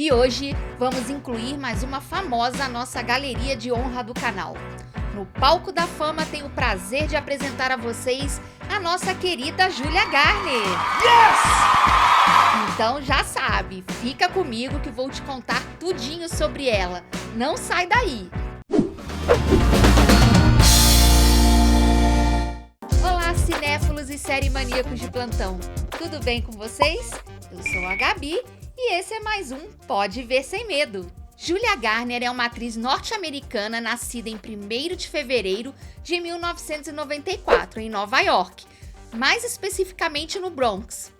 E hoje vamos incluir mais uma famosa à nossa galeria de honra do canal. No palco da fama tenho o prazer de apresentar a vocês a nossa querida Julia Garner. Yes! Então já sabe, fica comigo que vou te contar tudinho sobre ela. Não sai daí! Olá, cinéfilos e série maníacos de plantão. Tudo bem com vocês? Eu sou a Gabi e esse é mais um Pode Ver Sem Medo. Julia Garner é uma atriz norte-americana nascida em 1º de fevereiro de 1994, em Nova York, mais especificamente no Bronx.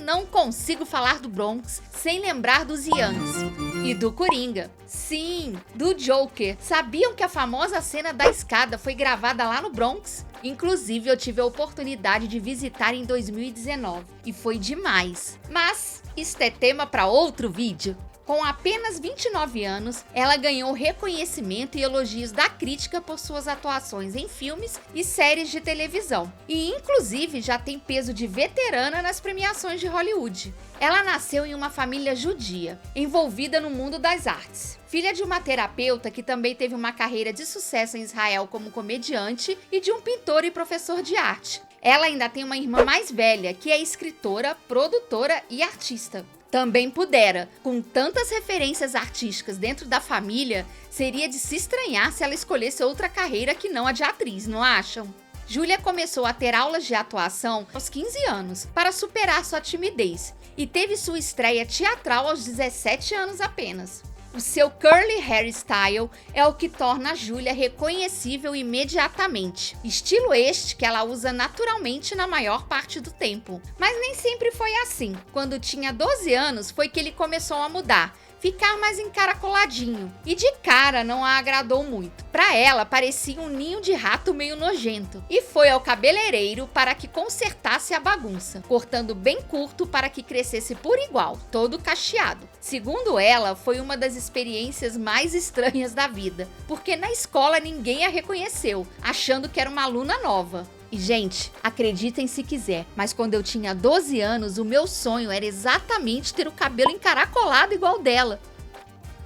Não consigo falar do Bronx sem lembrar dos Yangs e do Coringa. Sim, do Joker. Sabiam que a famosa cena da escada foi gravada lá no Bronx? Inclusive, eu tive a oportunidade de visitar em 2019 e foi demais. Mas isso é tema para outro vídeo. Com apenas 29 anos, ela ganhou reconhecimento e elogios da crítica por suas atuações em filmes e séries de televisão. E inclusive já tem peso de veterana nas premiações de Hollywood. Ela nasceu em uma família judia, envolvida no mundo das artes. Filha de uma terapeuta que também teve uma carreira de sucesso em Israel como comediante e de um pintor e professor de arte. Ela ainda tem uma irmã mais velha, que é escritora, produtora e artista. Também pudera. Com tantas referências artísticas dentro da família, seria de se estranhar se ela escolhesse outra carreira que não a de atriz, não acham? Julia começou a ter aulas de atuação aos 15 anos, para superar sua timidez, e teve sua estreia teatral aos 17 anos apenas. O seu curly hairstyle é o que torna a Julia reconhecível imediatamente. Estilo este que ela usa naturalmente na maior parte do tempo. Mas nem sempre foi assim. Quando tinha 12 anos foi que ele começou a mudar, ficar mais encaracoladinho. E de cara não a agradou muito. Pra ela parecia um ninho de rato meio nojento. E foi ao cabeleireiro para que consertasse a bagunça, cortando bem curto para que crescesse por igual, todo cacheado. Segundo ela, foi uma das experiências mais estranhas da vida, porque na escola ninguém a reconheceu, achando que era uma aluna nova. E, gente, acreditem se quiser, mas quando eu tinha 12 anos, o meu sonho era exatamente ter o cabelo encaracolado igual dela.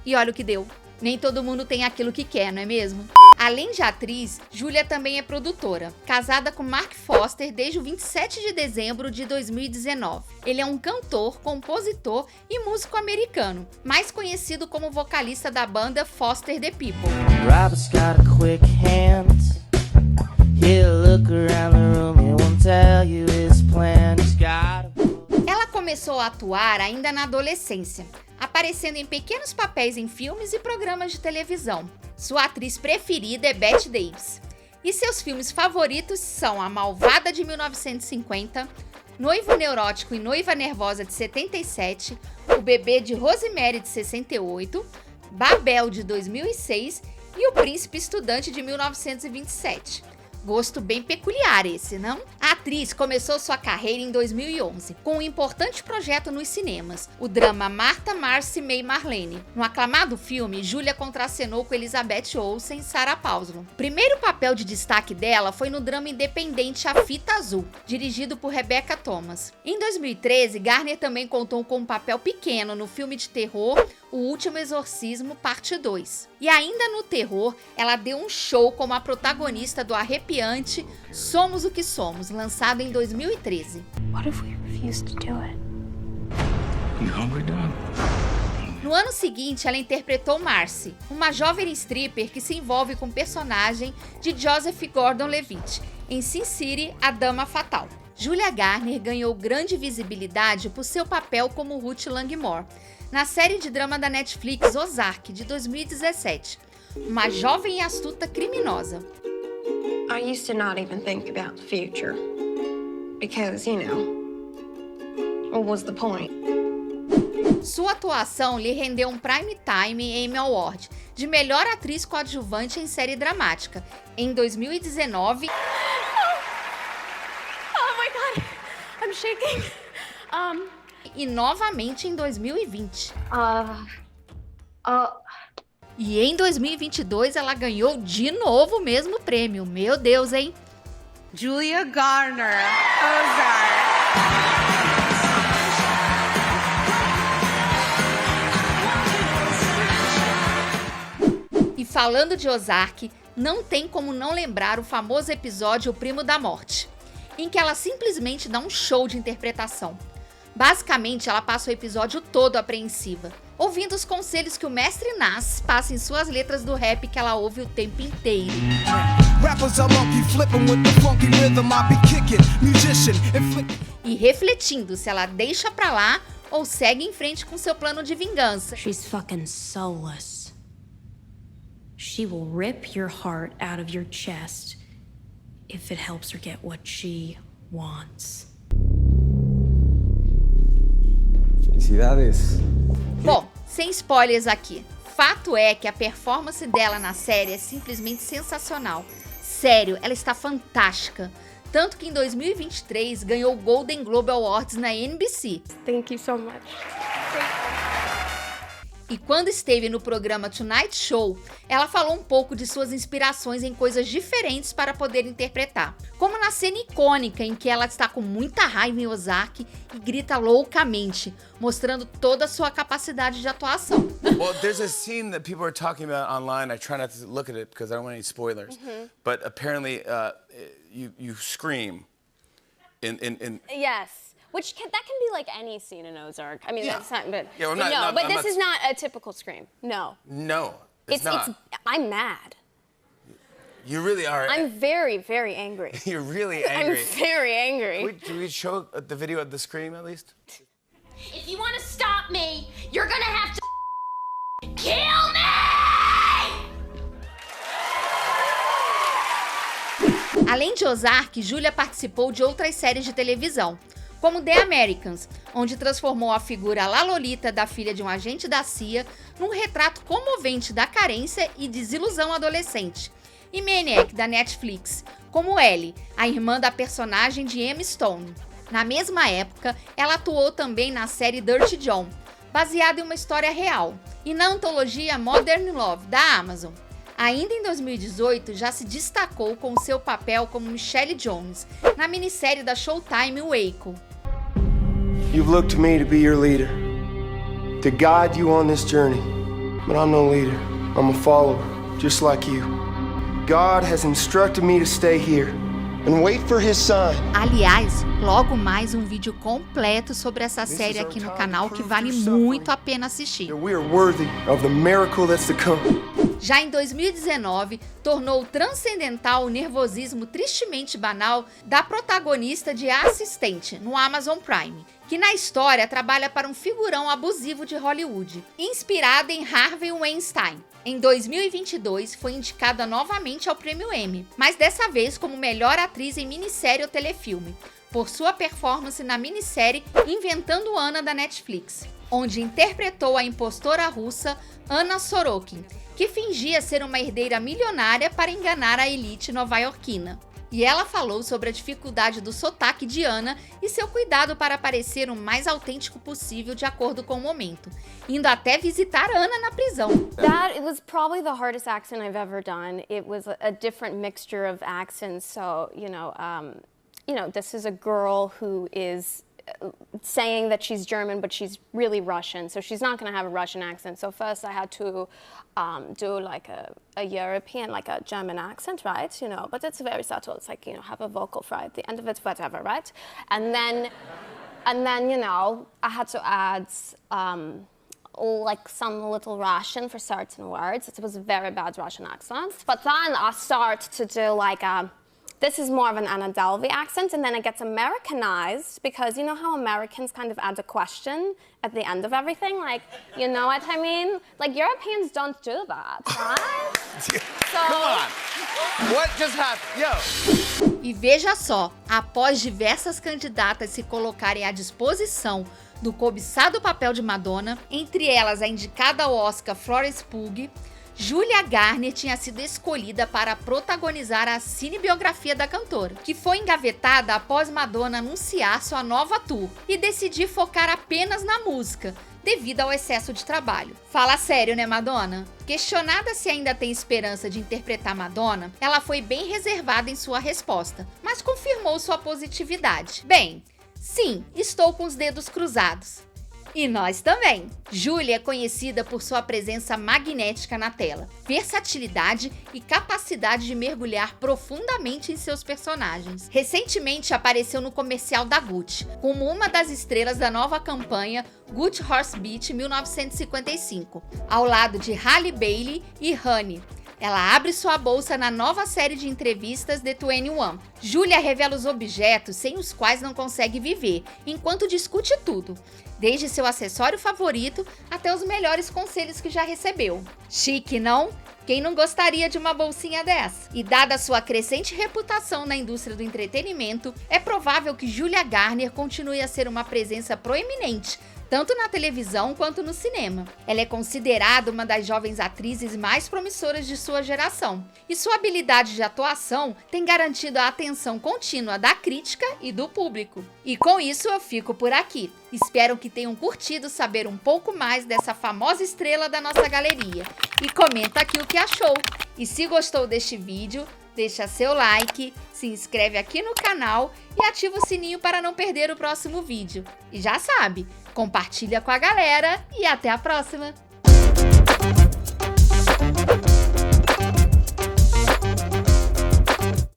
E olha o que deu. Nem todo mundo tem aquilo que quer, não é mesmo? Além de atriz, Julia também é produtora, casada com Mark Foster desde o 27 de dezembro de 2019. Ele é um cantor, compositor e músico americano, mais conhecido como vocalista da banda Foster the People. Robert's got a quick hand. He'll look around the room, he won't tell you his plan. He's got Ela começou a atuar ainda na adolescência, aparecendo em pequenos papéis em filmes e programas de televisão. Sua atriz preferida é Bette Davis. E seus filmes favoritos são A Malvada de 1950, Noivo Neurótico e Noiva Nervosa de 77, O Bebê de Rosemary de 68, Babel de 2006 e O Príncipe Estudante de 1927. Gosto bem peculiar esse, não? A atriz começou sua carreira em 2011, com um importante projeto nos cinemas, o drama Martha, Marcy, May, Marlene. No aclamado filme, Julia contracenou com Elizabeth Olsen e Sarah Paulson. O primeiro papel de destaque dela foi no drama independente A Fita Azul, dirigido por Rebecca Thomas. Em 2013, Garner também contou com um papel pequeno no filme de terror O Último Exorcismo, parte 2. E ainda no terror, ela deu um show como a protagonista do arrepiante Somos o que Somos, lançado em 2013. What if we refuse to do it? You hungry, dog? No ano seguinte, ela interpretou Marcy, uma jovem stripper que se envolve com o personagem de Joseph Gordon-Levitt, em Sin City, A Dama Fatal. Julia Garner ganhou grande visibilidade por seu papel como Ruth Langmore, na série de drama da Netflix Ozark, de 2017, uma jovem e astuta criminosa. I used to not even think about the future. Because, what was the point? Sua atuação lhe rendeu um Prime Time Emmy Award de melhor atriz coadjuvante em série dramática, em 2019. Oh my god, I'm shaking. E novamente em 2020. E em 2022 ela ganhou de novo o mesmo prêmio. Meu Deus, hein? Julia Garner, Ozark. falando de Ozark, não tem como não lembrar o famoso episódio O Primo da Morte, em que ela simplesmente dá um show de interpretação. Basicamente, ela passa o episódio todo apreensiva, ouvindo os conselhos que o mestre Nas passa em suas letras do rap que ela ouve o tempo inteiro. E refletindo se ela deixa pra lá ou segue em frente com seu plano de vingança. She's fucking soulless. She will rip your heart out of your chest if it helps her get what she wants. Felicidades. Bom, sem spoilers aqui. Fato é que a performance dela na série é simplesmente sensacional. Sério, ela está fantástica. Tanto que em 2023 ganhou o Golden Globe Awards na NBC. Thank you so much. E quando esteve no programa Tonight Show, ela falou um pouco de suas inspirações em coisas diferentes para poder interpretar. Como na cena icônica em que ela está com muita raiva em Ozark e grita loucamente, mostrando toda a sua capacidade de atuação. Well, there's a scene that people are talking about online. I try not to look at it because I don't want any spoilers. But apparently, you scream in Yes. That can be like any scene in Ozark. I mean, Yeah. that's not, but Yeah, well, but not- no. not- but I'm this not- is not a typical scream. No, No, it's not. I'm mad. You really are. I'm very, very angry. You're really I'm angry. very angry. Can we show the video of the scream at least? If you want to stop me, you're gonna have to kill me! Além de Ozark, Julia participou de outras séries de televisão, como The Americans, onde transformou a figura La Lolita da filha de um agente da CIA num retrato comovente da carência e desilusão adolescente, e Maniac, da Netflix, como Ellie, a irmã da personagem de Emma Stone. Na mesma época, ela atuou também na série Dirty John, baseada em uma história real, e na antologia Modern Love, da Amazon. Ainda em 2018, já se destacou com seu papel como Michelle Jones, na minissérie da Showtime Waco. You've looked to me to be your leader, to guide you on this journey. But I'm no leader. I'm a follower, just like you. God has instructed me to stay here and wait for his sign. Aliás, logo mais um vídeo completo sobre essa série aqui no canal que vale muito a pena assistir. That we are worthy of the miracle that's to come. Já em 2019, tornou transcendental o nervosismo tristemente banal da protagonista de A Assistente, no Amazon Prime, que na história trabalha para um figurão abusivo de Hollywood, inspirada em Harvey Weinstein. Em 2022, foi indicada novamente ao Prêmio Emmy, mas dessa vez como melhor atriz em minissérie ou telefilme, por sua performance na minissérie Inventando Anna da Netflix, onde interpretou a impostora russa Anna Sorokin, que fingia ser uma herdeira milionária para enganar a elite nova-iorquina. E ela falou sobre a dificuldade do sotaque de Anna e seu cuidado para parecer o mais autêntico possível de acordo com o momento, indo até visitar Anna na prisão. It was probably the hardest accent I've ever done. It was a different mixture of accents. So, this is a girl who is saying that she's German, but she's really Russian, so she's not going to have a Russian accent. So first I had to do like a European, like a German accent, right? But it's very subtle. It's like, have a vocal fry at the end of it, whatever, right? And then, I had to add like some little Russian for certain words. It was a very bad Russian accent. But then I start to do like this is more of an Anna Delvey accent, and then it gets Americanized because you know how Americans kind of add a question at the end of everything? Like, you know what I mean? Like, Europeans don't do that, right? Come on! What just happened? Yo! E veja só, após diversas candidatas se colocarem à disposição do cobiçado papel de Madonna, entre elas a indicada ao Oscar Florence Pugh, Julia Garner tinha sido escolhida para protagonizar a cinebiografia da cantora, que foi engavetada após Madonna anunciar sua nova tour e decidir focar apenas na música, devido ao excesso de trabalho. Fala sério, né, Madonna? Questionada se ainda tem esperança de interpretar Madonna, ela foi bem reservada em sua resposta, mas confirmou sua positividade. Bem, sim, estou com os dedos cruzados. E nós também. Júlia é conhecida por sua presença magnética na tela, versatilidade e capacidade de mergulhar profundamente em seus personagens. Recentemente apareceu no comercial da Gucci, como uma das estrelas da nova campanha Gucci Horse Beach 1955, ao lado de Halle Bailey e Honey. Ela abre sua bolsa na nova série de entrevistas The 21. Júlia revela os objetos sem os quais não consegue viver, enquanto discute tudo, desde seu acessório favorito até os melhores conselhos que já recebeu. Chique, não? Quem não gostaria de uma bolsinha dessa? E dada sua crescente reputação na indústria do entretenimento, é provável que Julia Garner continue a ser uma presença proeminente, tanto na televisão quanto no cinema. Ela é considerada uma das jovens atrizes mais promissoras de sua geração, e sua habilidade de atuação tem garantido a atenção contínua da crítica e do público. E com isso eu fico por aqui. Espero que tenham curtido saber um pouco mais dessa famosa estrela da nossa galeria. E comenta aqui o que achou. E se gostou deste vídeo, deixa seu like, se inscreve aqui no canal e ativa o sininho para não perder o próximo vídeo. E já sabe, compartilha com a galera e até a próxima!